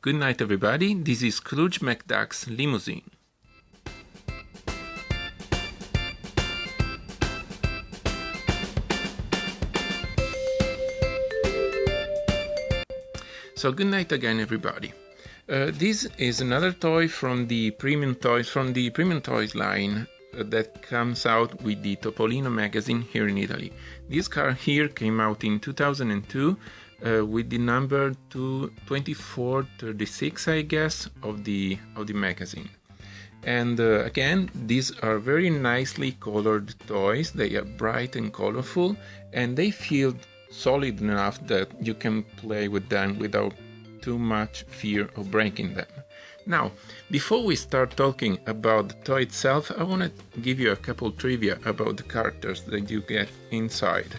Good night, everybody. This is Scrooge McDuck's limousine. So good night again, everybody. This is another toy from the Premium Toys line that comes out with the Topolino magazine here in Italy. This car here came out in 2002 with the number 2436, I guess, of the magazine. And again, these are very nicely colored toys. They are bright and colorful, and they feel solid enough that you can play with them without too much fear of breaking them. Now, before we start talking about the toy itself, I want to give you a couple trivia about the characters that you get inside.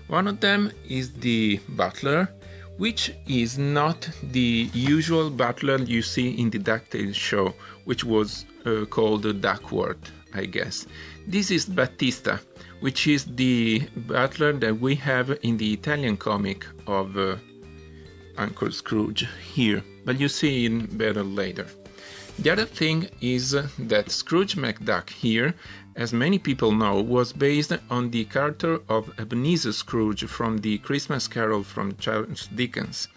One of them is the butler, which is not the usual butler you see in the DuckTales show, which was called Duckworth, I guess. This is Battista, which is the butler that we have in the Italian comic of Uncle Scrooge here, but you see it better later. The other thing is that Scrooge McDuck here, as many people know, was based on the character of Ebenezer Scrooge from the Christmas Carol from Charles Dickens.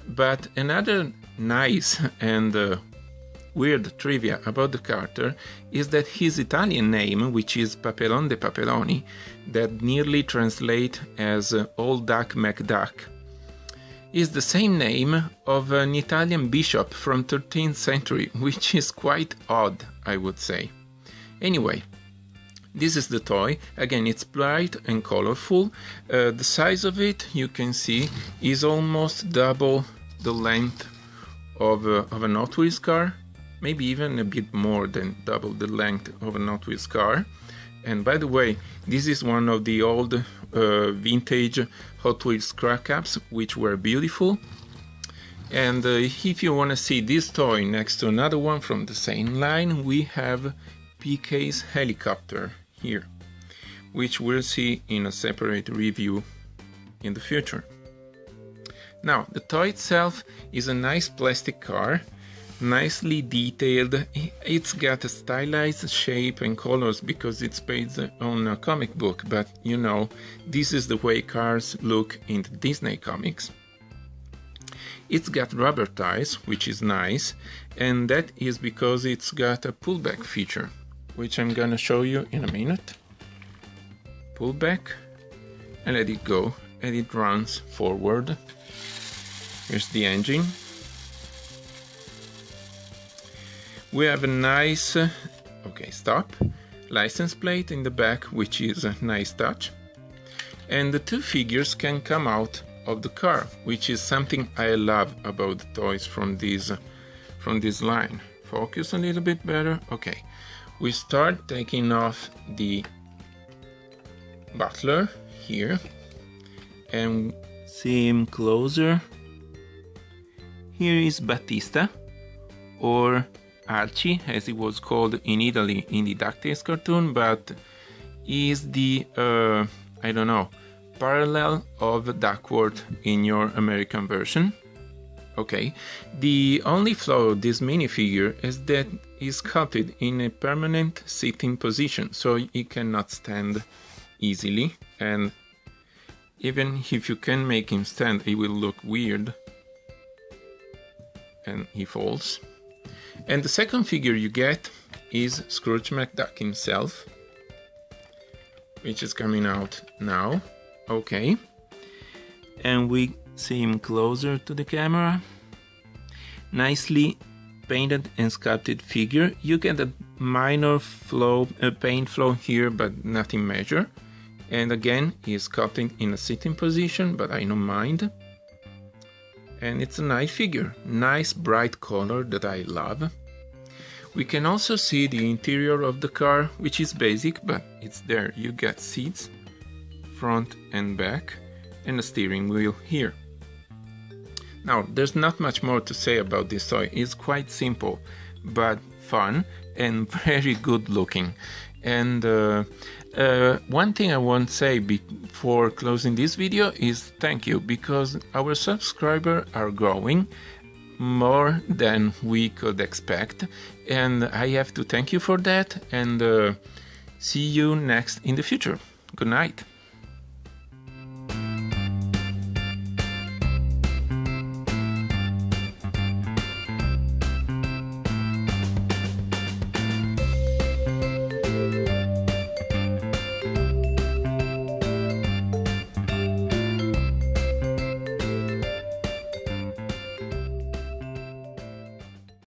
But another nice and weird trivia about the character is that his Italian name, which is Papelon de Papeloni, that nearly translates as Old Duck McDuck, is the same name of an Italian bishop from 13th century, which is quite odd, I would say. Anyway, this is the toy. Again, it's bright and colorful. The size of it, you can see, is almost double the length of an Hot Wheels car, maybe even a bit more than double the length of an Hot Wheels car. And by the way, this is one of the old vintage Hot Wheels crack ups, which were beautiful. And if you want to see this toy next to another one from the same line, we have PK's helicopter here, which we'll see in a separate review in the future. Now, the toy itself is a nice plastic car, nicely detailed. It's got a stylized shape and colors because it's based on a comic book, but you know, this is the way cars look in the Disney comics. It's got rubber tires, which is nice, and that is because it's got a pullback feature, which I'm gonna show you in a minute. Pull back and let it go, and it runs forward. Here's the engine. We have a nice, stop, license plate in the back, which is a nice touch. And the two figures can come out of the car, which is something I love about the toys from this line. Focus a little bit better. Okay, we start taking off the butler here and see him closer. Here is Battista, or Archie, as it was called in Italy in the DuckTales cartoon, but is the, parallel of Duckworth in your American version. Okay, the only flaw of this minifigure is that he's sculpted in a permanent sitting position, so he cannot stand easily, and even if you can make him stand, he will look weird, and he falls. And the second figure you get is Scrooge McDuck himself, which is coming out now. Okay. And we see him closer to the camera. Nicely painted and sculpted figure. You get a minor paint flow here, but nothing major. And again, he is sculpted in a sitting position, but I don't mind. And it's a nice figure, nice bright color that I love. We can also see the interior of the car, which is basic, but it's there. You get seats, front and back, and a steering wheel here. Now, there's not much more to say about this toy. It's quite simple, but fun and very good looking. And one thing I want to say before closing this video is thank you, because our subscribers are growing. more than we could expect, and I have to thank you for that, and see you next in the future. Good night.